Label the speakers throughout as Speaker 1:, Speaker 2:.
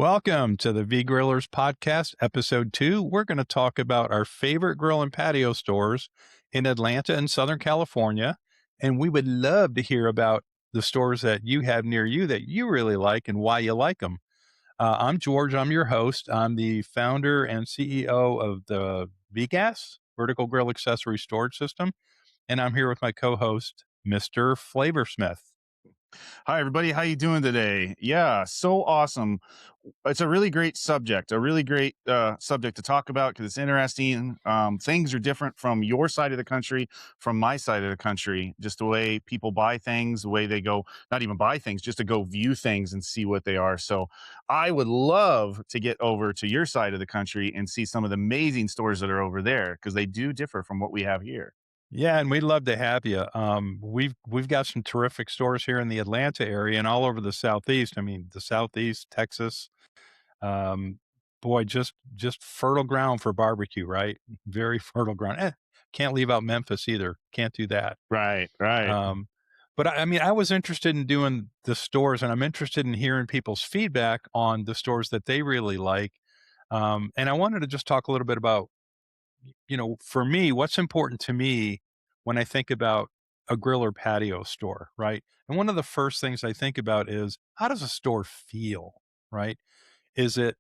Speaker 1: Welcome to the VGrillers Podcast, Episode 2. We're going to talk about our favorite grill and patio stores in Atlanta and Southern California. And we would love to hear about the stores that you have near you that you really like and why you like them. I'm George. I'm your host. I'm the founder and CEO of the VGASS, Vertical Grill Accessory Storage System. And I'm here with my co-host, MrFlavorsmith.
Speaker 2: Hi, everybody. How you doing today? Yeah, so awesome. It's a really great subject, subject to talk about because it's interesting. Things are different from your side of the country, from my side of the country, just the way people buy things, the way they go, not even buy things, just to go view things and see what they are. So I would love to get over to your side of the country and see some of the amazing stores that are over there because they do differ from what we have here.
Speaker 1: Yeah, and we'd love to have you. We've got some terrific stores here in the Atlanta area and all over the Southeast. I mean, the Southeast, Texas, um, boy, just fertile ground for barbecue, right? Very fertile ground. Can't leave out Memphis either. Can't do that.
Speaker 2: Right, right.
Speaker 1: But I mean, I was interested in doing the stores, and I'm interested in hearing people's feedback on the stores that they really like. And I wanted to just talk a little bit about for me, what's important to me when I think about a grill or patio store, right? And one of the first things I think about is how does a store feel, right? Is it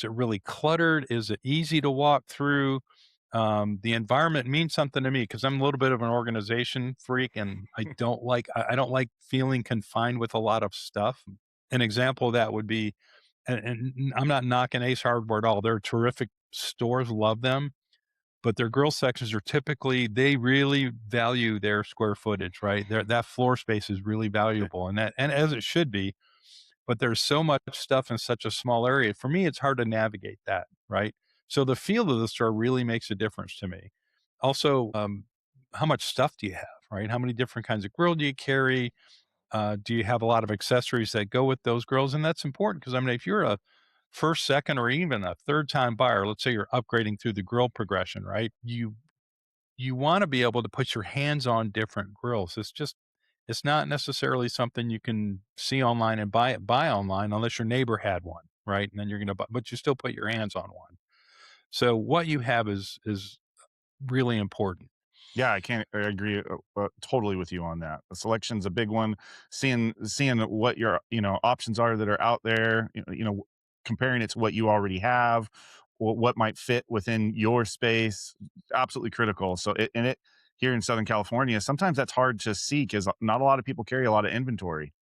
Speaker 1: really cluttered? Is it easy to walk through? The environment means something to me because I'm a little bit of an organization freak, and I don't like feeling confined with a lot of stuff. An example of that would be, and I'm not knocking Ace Hardware at all. They're terrific stores, love them, but their grill sections are they really value their square footage, right? That floor space is really valuable, and as it should be. But there's so much stuff in such a small area. For me, it's hard to navigate that, right? So the feel of the store really makes a difference to me. Also, how much stuff do you have, right? How many different kinds of grill do you carry? Do you have a lot of accessories that go with those grills? And that's important because, I mean, if you're a first, second, or even a third time buyer, let's say you're upgrading through the grill progression, right? You want to be able to put your hands on different grills. It's not necessarily something you can see online and buy online unless your neighbor had one, right? And then you're going to buy, but you still put your hands on one. So what you have is really important.
Speaker 2: Yeah, I agree totally with you on that. The selection's a big one. Seeing what your options are that are out there. Comparing it to what you already have, what might fit within your space. Absolutely critical. So it here in Southern California, sometimes that's hard to see because not a lot of people carry a lot of inventory.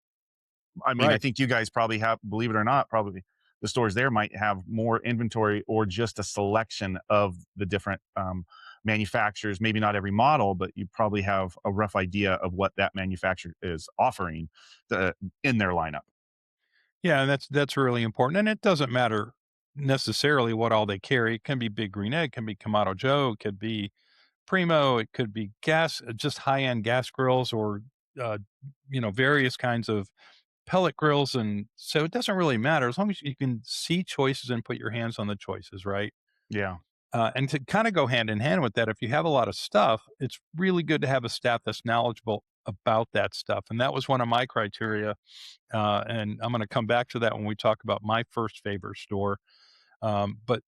Speaker 2: I mean, I
Speaker 1: Right.
Speaker 2: think you guys probably have, believe it or not, probably the stores there might have more inventory or just a selection of the different manufacturers. Maybe not every model, but you probably have a rough idea of what that manufacturer is offering in their lineup.
Speaker 1: Yeah, and that's really important. And it doesn't matter necessarily what all they carry. It can be Big Green Egg, can be Kamado Joe, it could be Primo, it could be gas, just high-end gas grills or uh, various kinds of pellet grills, and so it doesn't really matter as long as you can see choices and put your hands on the choices, right?
Speaker 2: Yeah.
Speaker 1: And to kind of go hand in hand with that, if you have a lot of stuff, it's really good to have a staff that's knowledgeable about that stuff. And that was one of my criteria. And I'm going to come back to that when we talk about my first favorite store. But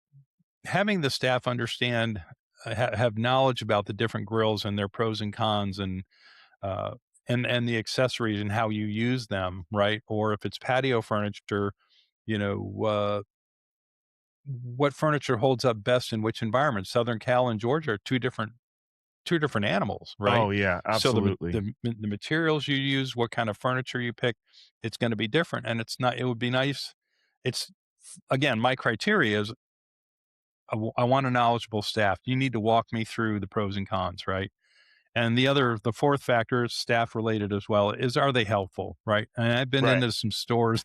Speaker 1: having the staff understand, have knowledge about the different grills and their pros and cons, uh, and the accessories and how you use them, right? Or if it's patio furniture, you know, what furniture holds up best in which environment. Southern Cal and Georgia are two different animals, right?
Speaker 2: Oh yeah,
Speaker 1: So
Speaker 2: absolutely.
Speaker 1: the materials you use, what kind of furniture you pick, it's going to be different, and it's not. It would be nice. It's again, my criteria is I want a knowledgeable staff. You need to walk me through the pros and cons, right? And the fourth factor is staff related as well, is are they helpful, right? And I've been
Speaker 2: Right.
Speaker 1: into some stores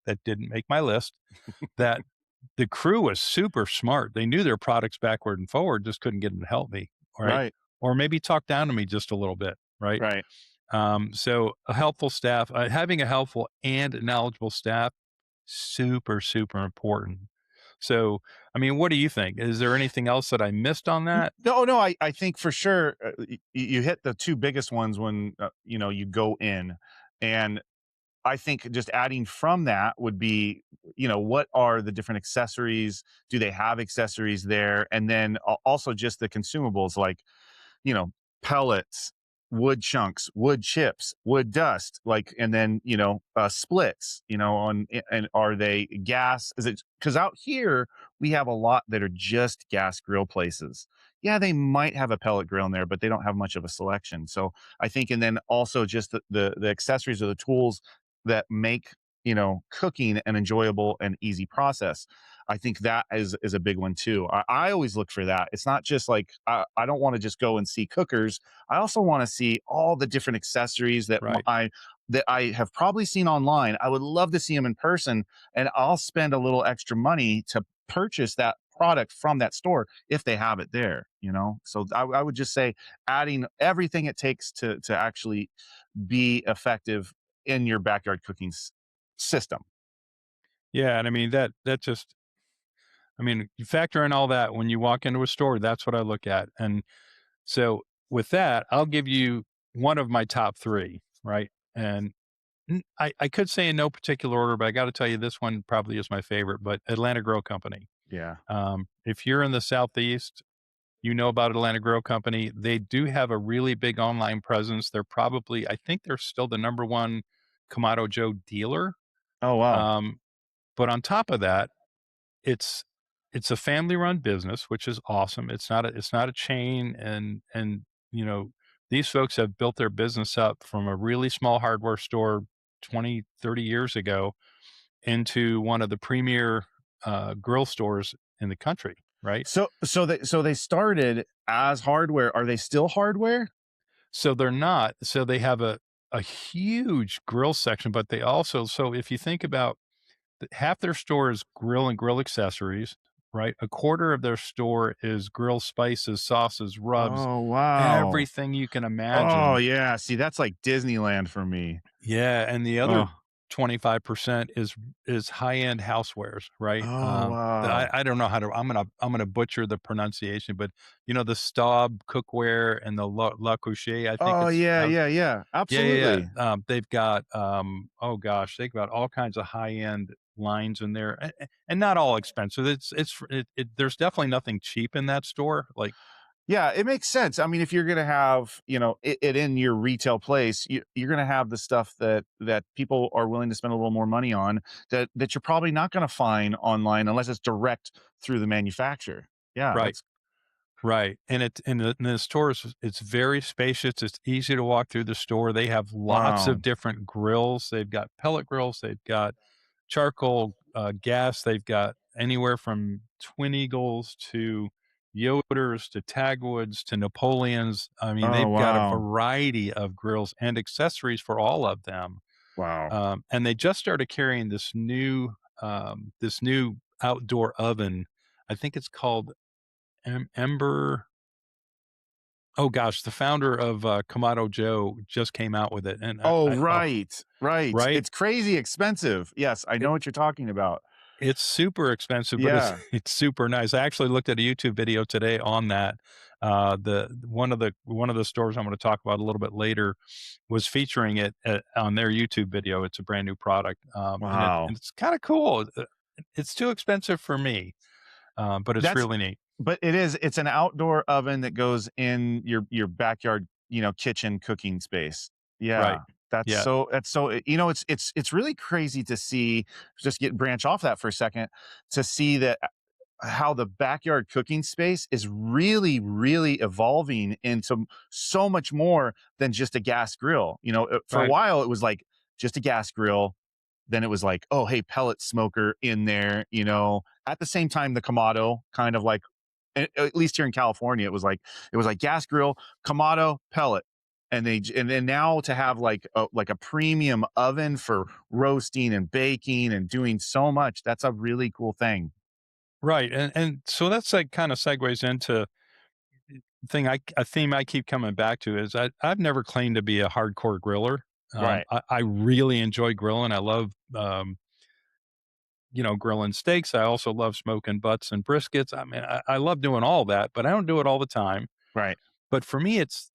Speaker 1: that didn't make my list, that the crew was super smart. They knew their products backward and forward, just couldn't get them to help me, right?
Speaker 2: Right.
Speaker 1: Or maybe talk down to me just a little bit, right?
Speaker 2: Right.
Speaker 1: So a helpful staff, having a helpful and knowledgeable staff, super, super important. So, I mean, what do you think? Is there anything else that I missed on that?
Speaker 2: No, no, I think for sure you hit the two biggest ones when you go in, and I think just adding from that would be, what are the different accessories? Do they have accessories there? And then also just the consumables like, you know, pellets, wood chunks, wood chips, wood dust, like, and then, splits, and are they gas? Is it because out here we have a lot that are just gas grill places? Yeah, they might have a pellet grill in there, but they don't have much of a selection. So I think, and then also just the accessories or the tools that make, cooking an enjoyable and easy process. I think that is a big one too. I always look for that. It's not just like I don't want to just go and see cookers. I also want to see all the different accessories
Speaker 1: Right.
Speaker 2: that I have probably seen online. I would love to see them in person, and I'll spend a little extra money to purchase that product from that store if they have it there. So I would just say adding everything it takes to actually be effective in your backyard cooking system.
Speaker 1: Yeah, and I mean that just I mean, you factor in all that when you walk into a store, that's what I look at. And so with that, I'll give you one of my top 3, right? And I could say in no particular order, but I got to tell you this one probably is my favorite, but Atlanta Grill Company.
Speaker 2: Yeah.
Speaker 1: If you're in the Southeast, you know about Atlanta Grill Company. They do have a really big online presence. They're probably, I think they're still the number one Kamado Joe dealer.
Speaker 2: Oh wow.
Speaker 1: Um, but on top of that, it's it's a family-run business, which is awesome. It's not a chain, and, you know, these folks have built their business up from a really small hardware store 20, 30 years ago into one of the premier, grill stores in the country, right?
Speaker 2: So they started as hardware. Are they still hardware?
Speaker 1: So they're not. So they have a huge grill section, but they also so if you think about half their store is grill and grill accessories, right? A quarter of their store is grill spices, sauces, rubs,
Speaker 2: Oh wow.
Speaker 1: everything you can
Speaker 2: Oh
Speaker 1: imagine.
Speaker 2: yeah. See, that's like Disneyland for me.
Speaker 1: Yeah, and the other
Speaker 2: Oh.
Speaker 1: 25% is high-end housewares, right?
Speaker 2: Oh wow.
Speaker 1: I don't know how to I'm gonna butcher the pronunciation, but, the Staub cookware and the La Couche, I think
Speaker 2: Oh
Speaker 1: it's
Speaker 2: yeah,
Speaker 1: how
Speaker 2: yeah, yeah.
Speaker 1: yeah, yeah,
Speaker 2: Absolutely.
Speaker 1: yeah. They've got, oh gosh, they've got all kinds of high-end lines in there, and not all expensive. There's definitely nothing cheap in that store. Like,
Speaker 2: Yeah, it makes sense. I mean, if you're gonna have, it in your retail place, you're gonna have the stuff that people are willing to spend a little more money on that you're probably not gonna find online unless it's direct through the manufacturer. Yeah,
Speaker 1: right.
Speaker 2: that's
Speaker 1: Right, and the store is it's very spacious, it's easy to walk through the store, they have lots
Speaker 2: wow.
Speaker 1: of different grills, they've got pellet grills, they've got charcoal, gas, they've got anywhere from Twin Eagles to Yoders to Tagwoods to Napoleons, I mean,
Speaker 2: Oh
Speaker 1: they've got a
Speaker 2: wow.
Speaker 1: variety of grills and accessories for all of them,
Speaker 2: Wow.
Speaker 1: and they just started carrying this new outdoor oven, I think it's called Ember Oh gosh, the founder of, Kamado Joe just came out with it, and
Speaker 2: Oh,
Speaker 1: oh,
Speaker 2: right, right.
Speaker 1: right?
Speaker 2: It's crazy expensive. Yes, I
Speaker 1: It
Speaker 2: know what you're talking about.
Speaker 1: it's super expensive, but it's
Speaker 2: Yeah.
Speaker 1: it's super nice. I actually looked at a YouTube video today on that. One of the stores I'm gonna talk about a little bit later was featuring it, on their YouTube video. It's a brand new product, and
Speaker 2: Wow.
Speaker 1: it's kinda cool. It's too expensive for me, but it's
Speaker 2: That's
Speaker 1: really neat.
Speaker 2: but it's an outdoor oven that goes in your backyard, kitchen cooking space.
Speaker 1: Right.
Speaker 2: Yeah.
Speaker 1: Yeah.
Speaker 2: It's really crazy to see, just get branch off that for a second, to see that how the backyard cooking space is really, really evolving into so much more than just a gas grill. For a
Speaker 1: Right.
Speaker 2: while, it was like just a gas grill. Then it was like, oh, hey, pellet smoker in there. At the same time, the Kamado kind of like, at least here in California, it was like gas grill, Kamado, pellet. And then now to have like a premium oven for roasting and baking and doing so much, that's a really cool thing.
Speaker 1: Right, and so that's, like, kinda segues into a theme I keep coming back to is I've never claimed to be a hardcore griller.
Speaker 2: Right.
Speaker 1: I really enjoy grilling. I love, grilling steaks. I also love smoking butts and briskets. I mean, I love doing all that, but I don't do it all the time.
Speaker 2: Right.
Speaker 1: But for me, it's,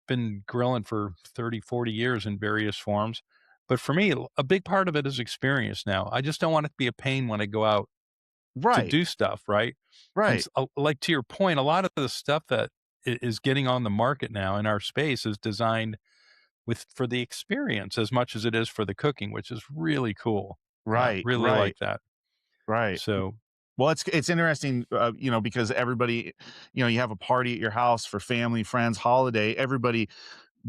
Speaker 1: been grilling for 30, 40 years in various forms. But for me, a big part of it is experience now. I just don't want it to be a pain when I go out to
Speaker 2: Right.
Speaker 1: do stuff, right? And
Speaker 2: Right.
Speaker 1: like to your point, a lot of the stuff that is getting on the market now in our space is designed with for the experience as much as it is for the cooking, which is really cool.
Speaker 2: Right.
Speaker 1: Really
Speaker 2: Right.
Speaker 1: like that.
Speaker 2: Right.
Speaker 1: So,
Speaker 2: Well, it's interesting, because everybody, you have a party at your house for family, friends, holiday. Everybody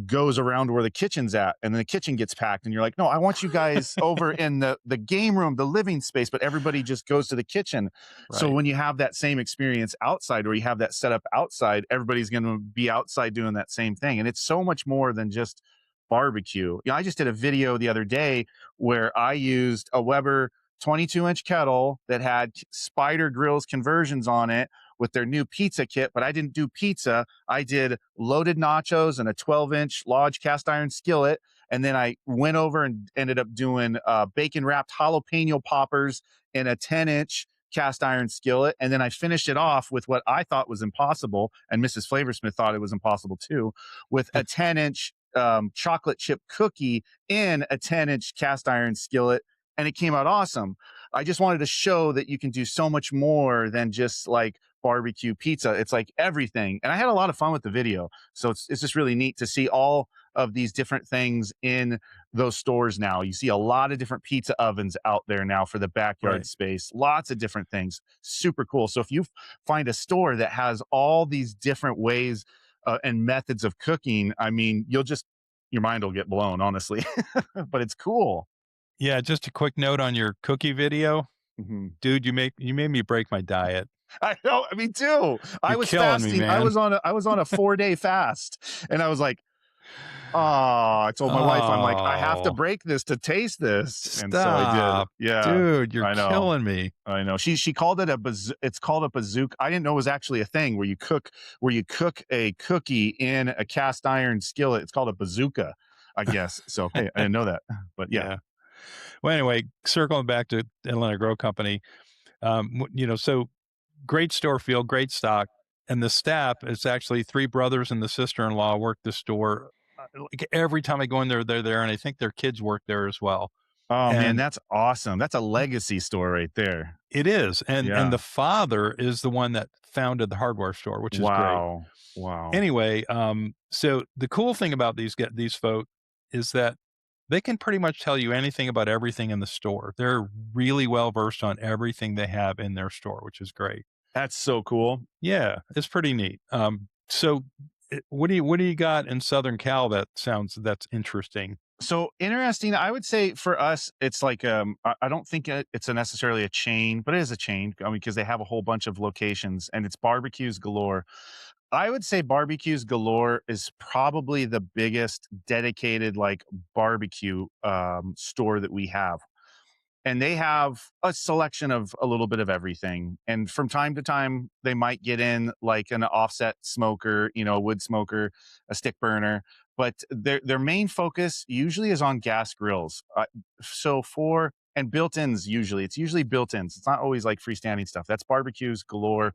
Speaker 2: goes around where the kitchen's at, and then the kitchen gets packed, and you're like, no, I want you guys over in the game room, the living space, but everybody just goes to the kitchen. So
Speaker 1: right,
Speaker 2: when you have that same experience outside, or you have that setup outside, everybody's going to be outside doing that same thing, and it's so much more than just barbecue. I just did a video the other day where I used a Weber 22-inch kettle that had Spider Grills conversions on it with their new pizza kit, but I didn't do pizza. I did loaded nachos and a 12-inch Lodge cast iron skillet. And then I went over and ended up doing bacon wrapped jalapeno poppers in a 10-inch cast iron skillet. And then I finished it off with what I thought was impossible, and Mrs. Flavorsmith thought it was impossible too, with a 10-inch chocolate chip cookie in a 10-inch cast iron skillet. And it came out awesome. I just wanted to show that you can do so much more than just like barbecue pizza. It's like everything. And I had a lot of fun with the video. So it's just really neat to see all of these different things in those stores now. You see a lot of different pizza ovens out there now for the backyard
Speaker 1: right.
Speaker 2: space. Lots of different things. Super cool. So if you find a store that has all these different ways and methods of cooking, I mean, your mind will get blown, honestly. But it's cool.
Speaker 1: Yeah, just a quick note on your cookie video.
Speaker 2: Mhm.
Speaker 1: Dude, you made me break my diet.
Speaker 2: I know, me too. I
Speaker 1: You're
Speaker 2: was
Speaker 1: killing me,
Speaker 2: fasting.
Speaker 1: man.
Speaker 2: I was on a 4-day fast, and I was like, "Oh," I told my wife, I'm like, "I have to
Speaker 1: Oh,
Speaker 2: break this to taste this." And so I did.
Speaker 1: stop.
Speaker 2: Yeah,
Speaker 1: Dude, you're
Speaker 2: I know.
Speaker 1: killing me.
Speaker 2: I know. She called it it's called a bazooka. I didn't know it was actually a thing where you cook a cookie in a cast iron skillet. It's called a bazooka, I guess. So, hey, I didn't know that. But yeah.
Speaker 1: Yeah. Well, anyway, circling back to Atlanta Grow Company, so great store feel, great stock, and the staff is actually 3 brothers and the sister-in-law work the store. Like, every time I go in there, they're there, and I think their kids work there as well.
Speaker 2: Oh man,
Speaker 1: And
Speaker 2: that's awesome. That's a legacy store right there.
Speaker 1: it is, and
Speaker 2: Yeah.
Speaker 1: the father is the one that founded the hardware store, which is great.
Speaker 2: Wow. Wow.
Speaker 1: Anyway, so the cool thing about these folk is that they can pretty much tell you anything about everything in the store. They're really well versed on everything they have in their store, which is great.
Speaker 2: That's so cool.
Speaker 1: Yeah, it's pretty neat. So what do you got in Southern Cal that's interesting?
Speaker 2: So interesting. I would say for us, it's like I don't think it's necessarily a chain, but it is a chain. I mean, because they have a whole bunch of locations, and it's Barbecues Galore. I would say Barbecues Galore is probably the biggest dedicated like barbecue store that we have. And they have a selection of a little bit of everything. And from time to time, they might get in like an offset smoker, a wood smoker, a stick burner. But their main focus usually is on gas grills. And built-ins usually. It's usually built-ins. It's not always like freestanding stuff. That's Barbecues Galore.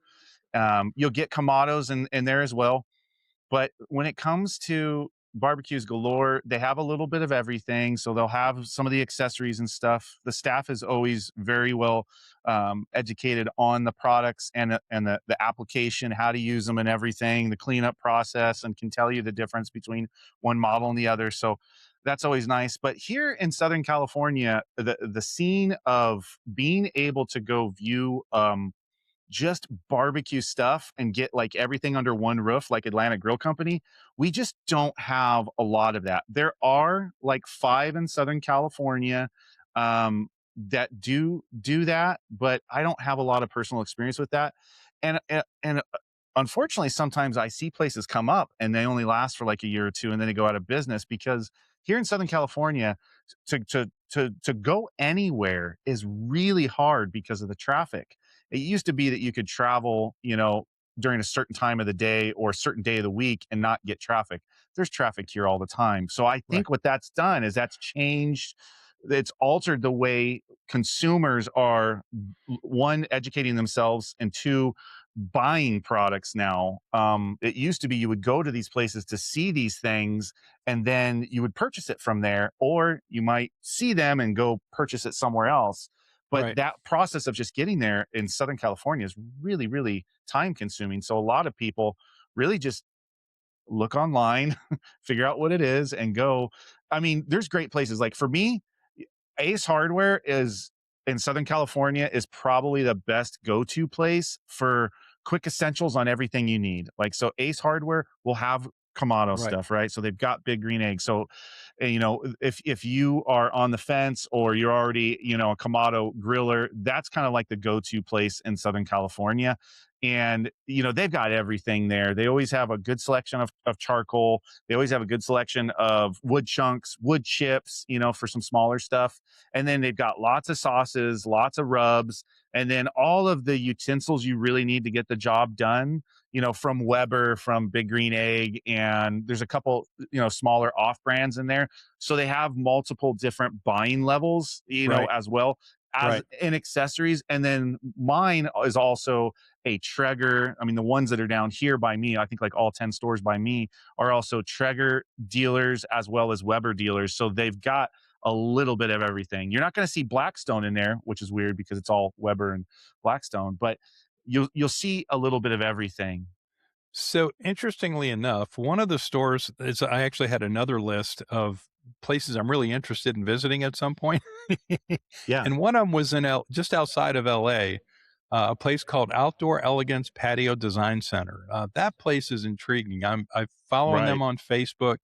Speaker 2: You'll get Kamados in there as well. But when it comes to Barbecues Galore, they have a little bit of everything. So they'll have some of the accessories and stuff. The staff is always very well educated on the products and the application, how to use them and everything, the cleanup process, and can tell you the difference between one model and the other. So that's always nice. But here in Southern California, the scene of being able to go view just barbecue stuff and get like everything under one roof like Atlanta Grill Company, we just don't have a lot of that. There are like 5 in Southern California that do that, but I don't have a lot of personal experience with that. And unfortunately, sometimes I see places come up and they only last for like a year or two and then they go out of business because here in Southern California, to go anywhere is really hard because of the traffic. It used to be that you could travel, during a certain time of the day or a certain day of the week and not get traffic. There's traffic here all the time. So I
Speaker 1: Right.
Speaker 2: think what that's done is that's changed. It's altered the way consumers are, one, educating themselves, and two, buying products now. It used to be you would go to these places to see these things and then you would purchase it from there, or you might see them and go purchase it somewhere else. But
Speaker 1: Right.
Speaker 2: that process of just getting there in Southern California is really, really time consuming. So a lot of people really just look online, figure out what it is, and go. I mean, there's great places. Like for me, Ace Hardware is in Southern California is probably the best go-to place for quick essentials on everything you need. Like so Ace Hardware will have Kamado
Speaker 1: Right.
Speaker 2: stuff, right? So they've got big green eggs. So you know, if you are on the fence or you're already, you know, a Kamado griller, that's kind of like the go-to place in Southern California. And you know, they've got everything there. They always have a good selection of charcoal. They always have a good selection of wood chunks, wood chips, you know, for some smaller stuff. And then they've got lots of sauces, lots of rubs, and then all of the utensils you really need to get the job done, you know, from Weber, from Big Green Egg, and there's a couple, you know, smaller off brands in there. So they have multiple different buying levels, you know,
Speaker 1: Right.
Speaker 2: as well as
Speaker 1: Right.
Speaker 2: in accessories. And then mine is also a Traeger. I mean, the ones that are down here by me, I think like all 10 stores by me are also Traeger dealers as well as Weber dealers. So they've got a little bit of everything. You're not going to see Blackstone in there, which is weird because it's all Weber and Blackstone, but you'll see a little bit of everything.
Speaker 1: So interestingly enough, one of the stores is I actually had another list of places I'm really interested in visiting at some point.
Speaker 2: Yeah,
Speaker 1: And one of them was in just outside of LA, a place called Outdoor Elegance Patio Design Center. That place is intriguing. I'm following them
Speaker 2: right,
Speaker 1: on Facebook,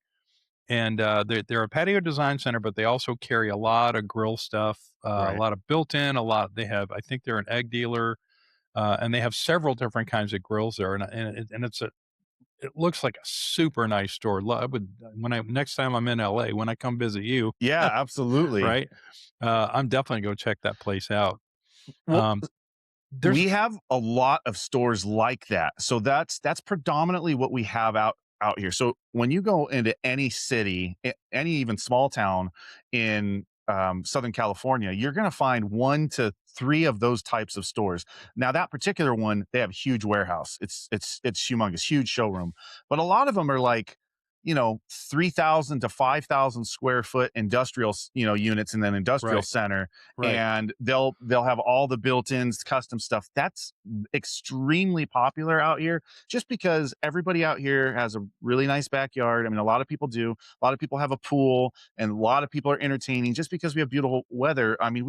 Speaker 1: and they're a patio design center, but they also carry a lot of grill stuff, a
Speaker 2: right.
Speaker 1: lot of built-in, a lot. They have, I think they're an egg dealer, and they have several different kinds of grills there, and it looks like a super nice store. I would when I next time I'm in LA, when I come visit you,
Speaker 2: Yeah, absolutely.
Speaker 1: right? I'm definitely go check that place out.
Speaker 2: Well,
Speaker 1: Um, there's
Speaker 2: we have a lot of stores like that. So that's predominantly what we have out here. So when you go into any city, any even small town in Southern California, you're going to find 1 to 3 of those types of stores. Now that particular one, they have a huge warehouse. It's humongous, huge showroom. But a lot of them are like, you know, 3,000 to 5,000 square foot industrial, you know, units in an industrial
Speaker 1: right,
Speaker 2: center,
Speaker 1: right.
Speaker 2: and they'll have all the built-ins, custom stuff. That's extremely popular out here just because everybody out here has a really nice backyard. I mean, a lot of people do. A lot of people have a pool and a lot of people are entertaining just because we have beautiful weather. I mean,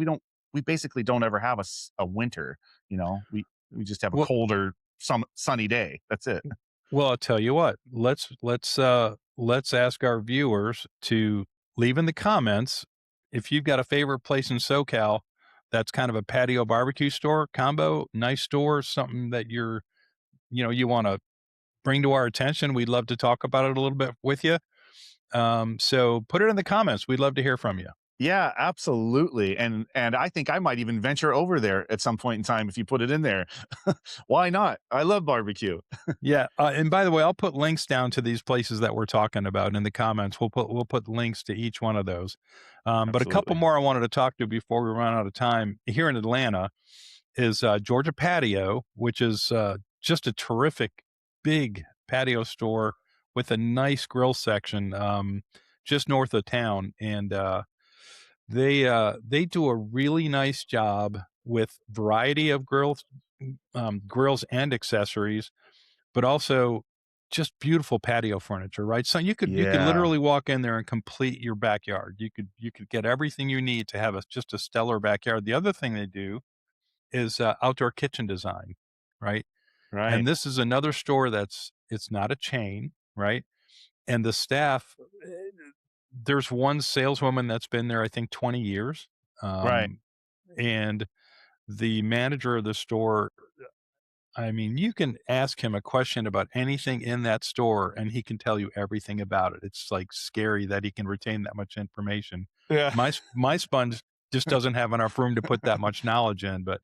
Speaker 2: we basically don't ever have a winter, you know. We just have a
Speaker 1: Well,
Speaker 2: colder some sunny day. That's it.
Speaker 1: well, I'll tell you what. Let's ask our viewers to leave in the comments if you've got a favorite place in SoCal that's kind of a patio barbecue store combo, nice store, something that you want to bring to our attention. We'd love to talk about it a little bit with you. So put it in the comments. We'd love to hear from you.
Speaker 2: Yeah, absolutely. And I think I might even venture over there at some point in time if you put it in there. Why not? I love barbecue.
Speaker 1: Yeah, and by the way, I'll put links down to these places that we're talking about in the comments. We'll put links to each one of those. But a couple
Speaker 2: Absolutely.
Speaker 1: more I wanted to talk to before we run out of time here in Atlanta is Georgia Patio, which is just a terrific big patio store with a nice grill section just north of town, and they do a really nice job with variety of grills and accessories, but also just beautiful patio furniture, right? So you could
Speaker 2: Yeah.
Speaker 1: literally walk in there and complete your backyard. You could get everything you need to have just a stellar backyard. The other thing they do is outdoor kitchen design, right? And
Speaker 2: Right.
Speaker 1: this is another store it's not a chain, right? And the staff, there's one saleswoman that's been there, I think, 20 years.
Speaker 2: Right.
Speaker 1: Um, and the manager of the store, I mean, you can ask him a question about anything in that store and he can tell you everything about it. It's like scary that he can retain that much information.
Speaker 2: Yeah.
Speaker 1: My sponge just doesn't have enough room to put that much knowledge in, but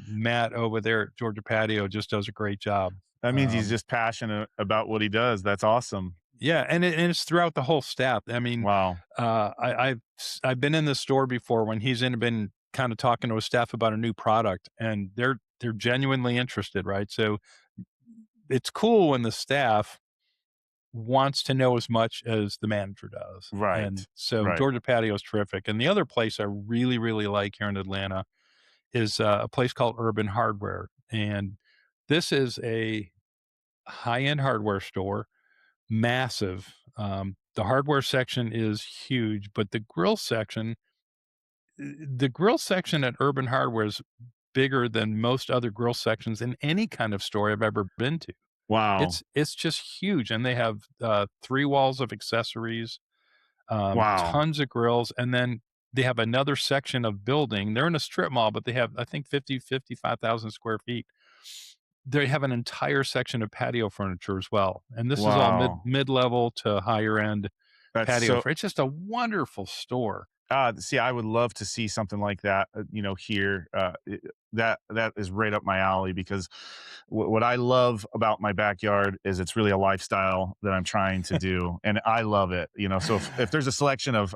Speaker 1: Matt over there at Georgia Patio just does a great job.
Speaker 2: That means he's
Speaker 1: Um,
Speaker 2: just passionate about what he does. That's awesome.
Speaker 1: yeah, and it's throughout the whole staff. I mean,
Speaker 2: Wow.
Speaker 1: I've been in the store before when been kind of talking to his staff about a new product, and they're genuinely interested, right? So it's cool when the staff wants to know as much as the manager does. And
Speaker 2: Right.
Speaker 1: so
Speaker 2: Right.
Speaker 1: Georgia Patio is terrific. And the other place I really, really like here in Atlanta is a place called Urban Hardware. And this is a high-end hardware store, massive. The hardware section is huge, but the grill section at Urban Hardware is bigger than most other grill sections in any kind of store I've ever been to.
Speaker 2: Wow.
Speaker 1: It's just huge, and they have, 3 walls of accessories,
Speaker 2: Wow.
Speaker 1: tons of grills, and then they have another section of building. They're in a strip mall, but they have, I think, 55,000 square feet. They have an entire section of patio furniture as well, and this is all
Speaker 2: Wow.
Speaker 1: mid-level to higher end
Speaker 2: That's
Speaker 1: patio
Speaker 2: so
Speaker 1: for it's just a wonderful store.
Speaker 2: See, I would love to see something like that, here. That is right up my alley because what I love about my backyard is it's really a lifestyle that I'm trying to do, and I love it. So if there's a selection of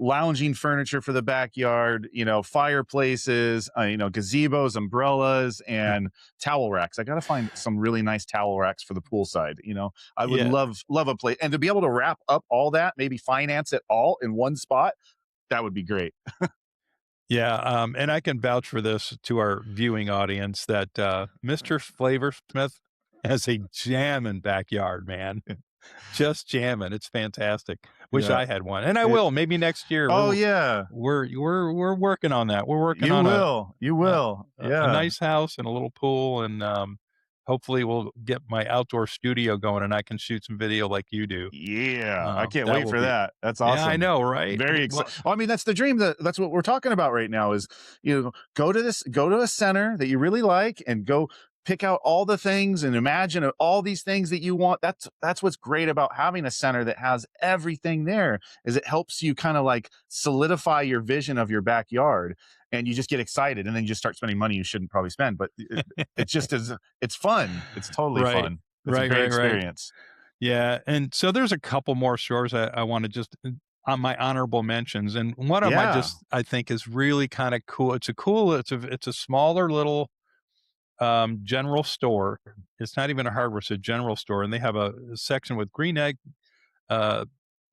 Speaker 2: lounging furniture for the backyard, fireplaces, gazebos, umbrellas, and towel racks. I got to find some really nice towel racks for the poolside. I would
Speaker 1: Yeah.
Speaker 2: love a place, and to be able to wrap up all that, maybe finance it all in one spot. That would be great.
Speaker 1: Yeah, and I can vouch for this to our viewing audience that, MrFlavorsmith has a jammin' backyard, man. Just jamming, it's fantastic. Wish
Speaker 2: Yeah.
Speaker 1: I had one, and I
Speaker 2: It
Speaker 1: will, maybe next year.
Speaker 2: Oh, yeah.
Speaker 1: We're working on that. We're working
Speaker 2: You
Speaker 1: on
Speaker 2: will. You
Speaker 1: a
Speaker 2: will.
Speaker 1: a
Speaker 2: Yeah.
Speaker 1: nice house and a little pool, and, hopefully we'll get my outdoor studio going, and I can shoot some video like you do.
Speaker 2: Yeah. I can't
Speaker 1: That
Speaker 2: wait
Speaker 1: will
Speaker 2: for
Speaker 1: be
Speaker 2: that. That's
Speaker 1: Yeah, I
Speaker 2: awesome.
Speaker 1: know, right?
Speaker 2: Very excited. Well, I mean, that's the dream. That's what we're talking about right now is, go to a center that you really like and go pick out all the things and imagine all these things that you want. That's what's great about having a center that has everything there is it helps you kind of like solidify your vision of your backyard, and you just get excited, and then you just start spending money you shouldn't probably spend. But it just is, it's fun. It's totally
Speaker 1: Right.
Speaker 2: fun. It's a
Speaker 1: Right,
Speaker 2: great
Speaker 1: right, right.
Speaker 2: experience.
Speaker 1: Yeah, and so there's a couple more stores I wanna just on my honorable mentions, and one of 'em
Speaker 2: Yeah.
Speaker 1: I think is really kinda cool. It's a smaller little, general store. It's not even a hardware, it's a general store, and they have a section with green egg, uh,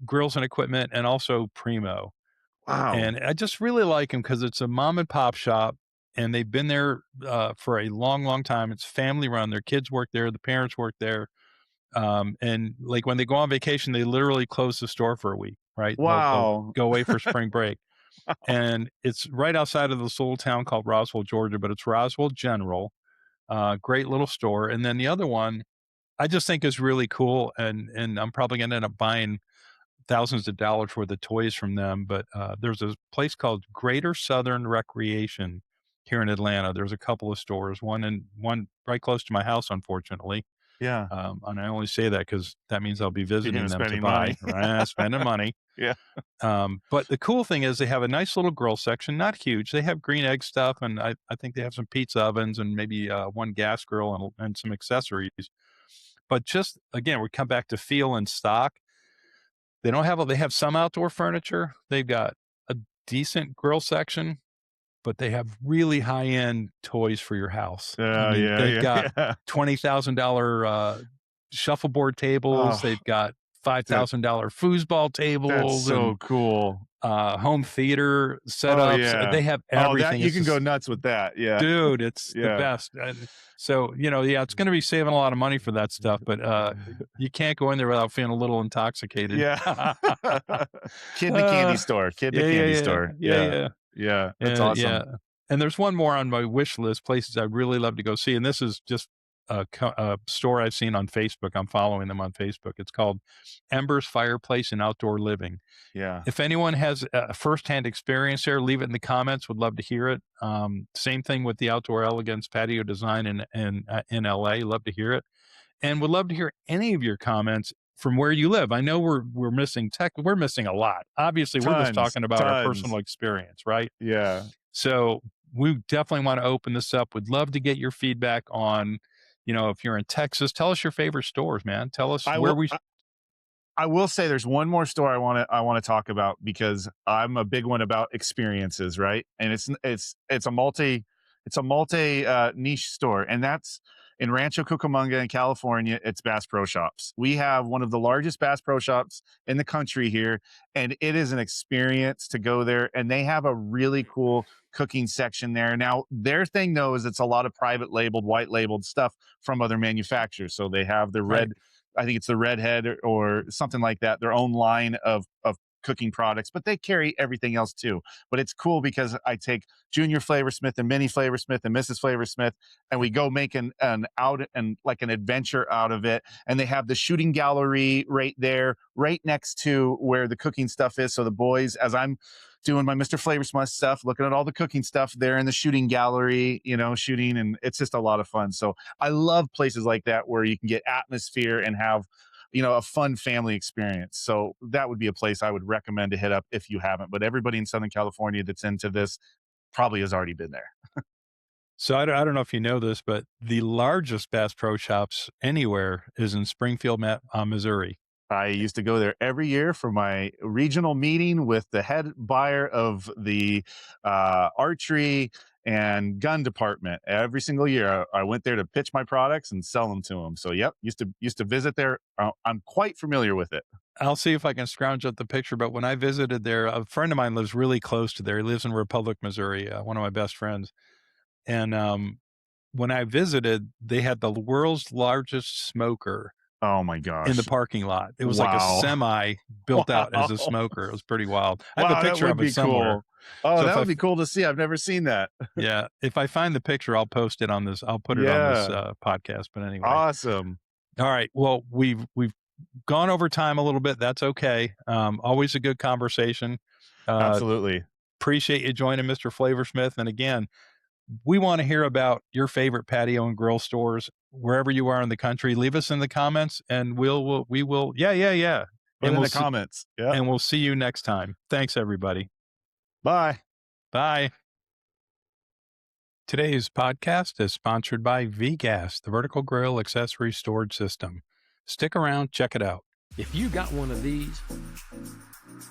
Speaker 1: grills and equipment, and also Primo,
Speaker 2: Wow.
Speaker 1: and I just really like them because it's a mom and pop shop, and they've been there, for a long, long time. It's family run. Their kids work there, the parents work there. And like when they go on vacation, they literally close the store for a week, right? They'll
Speaker 2: Wow.
Speaker 1: go away for spring break. And it's right outside of this little town called Roswell, Georgia, but it's Roswell General. Great little store. And then the other one I just think is really cool. And I'm probably gonna end up buying thousands of dollars worth of toys from them. But there's a place called Greater Southern Recreation here in Atlanta. There's a couple of stores, one right close to my house, unfortunately.
Speaker 2: Yeah.
Speaker 1: And I only say that because that means I'll be
Speaker 2: Speaking
Speaker 1: visiting
Speaker 2: of
Speaker 1: them to
Speaker 2: spending
Speaker 1: buy,
Speaker 2: money.
Speaker 1: right? Spending money.
Speaker 2: Yeah.
Speaker 1: But the cool thing is they have a nice little grill section, not huge. They have green egg stuff, and I think they have some pizza ovens and maybe one gas grill and some accessories. But just again, we come back to feel and stock. They don't have they have some outdoor furniture. They've got a decent grill section, but they have really high-end toys for your house. I
Speaker 2: Yeah,
Speaker 1: mean,
Speaker 2: yeah,
Speaker 1: they've
Speaker 2: yeah,
Speaker 1: got
Speaker 2: yeah.
Speaker 1: $20,000, shuffleboard tables,
Speaker 2: Oh,
Speaker 1: they've got
Speaker 2: that
Speaker 1: $5,000 foosball
Speaker 2: that's
Speaker 1: tables and,
Speaker 2: so cool.
Speaker 1: home theater
Speaker 2: Oh,
Speaker 1: setups.
Speaker 2: yeah.
Speaker 1: They have
Speaker 2: Oh, that
Speaker 1: everything.
Speaker 2: you
Speaker 1: It's
Speaker 2: can go
Speaker 1: just
Speaker 2: nuts with that. Yeah.
Speaker 1: dude, it's the
Speaker 2: Yeah.
Speaker 1: best, and so, yeah, it's gonna be saving a lot of money for that stuff, but, you can't go in there without feeling a little intoxicated.
Speaker 2: Yeah. Kid in a candy
Speaker 1: Uh,
Speaker 2: store. Kid in
Speaker 1: yeah,
Speaker 2: a
Speaker 1: yeah,
Speaker 2: candy
Speaker 1: yeah.
Speaker 2: store.
Speaker 1: Yeah,
Speaker 2: Yeah.
Speaker 1: yeah.
Speaker 2: Yeah. That's awesome.
Speaker 1: Yeah, and there's one more on my wish list, places I'd really love to go see, and this is just a store I've seen on Facebook. I'm following them on Facebook. It's called Embers Fireplace and Outdoor Living.
Speaker 2: Yeah.
Speaker 1: If anyone has a firsthand experience there, leave it in the comments. Would love to hear it. Same thing with the Outdoor Elegance Patio Design in LA. Love to hear it, and would love to hear any of your comments from where you live. I know we're missing tech. We're missing a lot. Obviously, we're just
Speaker 2: Tons.
Speaker 1: talking about our
Speaker 2: Tons.
Speaker 1: personal experience, right?
Speaker 2: Yeah.
Speaker 1: So we definitely want to open this up. Would love to get your feedback on, if you're in Texas, tell us your favorite stores, man. Tell us
Speaker 2: I
Speaker 1: where
Speaker 2: will
Speaker 1: we.
Speaker 2: I will say there's one more store I want to talk about because I'm a big one about experiences, right? And it's a It's a multi niche store, and that's in Rancho Cucamonga in California. It's Bass Pro Shops. We have one of the largest Bass Pro Shops in the country here, and it is an experience to go there. And they have a really cool cooking section there. Now, their thing though is it's a lot of private labeled, white labeled stuff from other manufacturers. So they have the
Speaker 1: Right.
Speaker 2: red, I think it's the Redhead or something like that, their own line of cooking products, but they carry everything else too. But it's cool because I take Junior Flavorsmith and Mini Flavorsmith and Mrs. Flavorsmith, and we go make an out and like an adventure out of it. And they have the shooting gallery right there, right next to where the cooking stuff is. So the boys, as I'm doing my Mr. Flavorsmith stuff, looking at all the cooking stuff there in the shooting gallery, shooting, and it's just a lot of fun. So I love places like that where you can get atmosphere and have a fun family experience. So that would be a place I would recommend to hit up if you haven't. But everybody in Southern California that's into this probably has already been there.
Speaker 1: So I don't know if you know this, but the largest Bass Pro Shops anywhere is in Springfield, Missouri.
Speaker 2: I used to go there every year for my regional meeting with the head buyer of the archery and gun department. Every single year, I went there to pitch my products and sell them to them. So, yep, used to visit there. I'm quite familiar with it.
Speaker 1: I'll see if I can scrounge up the picture, but when I visited there, a friend of mine lives really close to there. He lives in Republic, Missouri, one of my best friends. And when I visited, they had the world's largest smoker
Speaker 2: Oh my
Speaker 1: in
Speaker 2: gosh!
Speaker 1: the parking lot. It was like a
Speaker 2: Wow!
Speaker 1: semi built out as a
Speaker 2: Wow!
Speaker 1: smoker. It was pretty wild. I have
Speaker 2: Wow!
Speaker 1: a
Speaker 2: That
Speaker 1: picture
Speaker 2: would
Speaker 1: of
Speaker 2: be
Speaker 1: it somewhere.
Speaker 2: cool. Oh,
Speaker 1: So
Speaker 2: that would be cool to see. I've never seen that.
Speaker 1: yeah, if I find the picture, I'll post it on this. I'll put it on this
Speaker 2: Yeah,
Speaker 1: podcast. But anyway,
Speaker 2: awesome.
Speaker 1: all right. Well, we've gone over time a little bit. That's okay. Always a good conversation. Uh,
Speaker 2: Absolutely.
Speaker 1: appreciate you joining Mr. Flavorsmith. And again, we want to hear about your favorite patio and grill stores wherever you are in the country. Leave us in the comments, and we will. Yeah, yeah, yeah.
Speaker 2: Put
Speaker 1: And
Speaker 2: in
Speaker 1: we'll
Speaker 2: the
Speaker 1: see,
Speaker 2: comments. Yeah.
Speaker 1: and we'll see you next time. Thanks, everybody.
Speaker 2: Bye.
Speaker 1: Bye. Today's podcast is sponsored by VGASS, the vertical grill accessory storage system. Stick around, check it out.
Speaker 3: If you got one of these,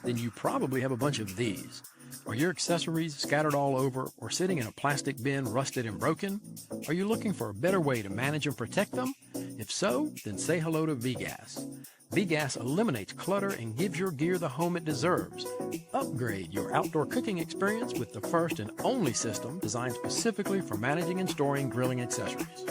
Speaker 3: then you probably have a bunch of these. Are your accessories scattered all over or sitting in a plastic bin rusted and broken? Are you looking for a better way to manage and protect them? If so, then say hello to VGASS. VGASS eliminates clutter and gives your gear the home it deserves. Upgrade your outdoor cooking experience with the first and only system designed specifically for managing and storing grilling accessories.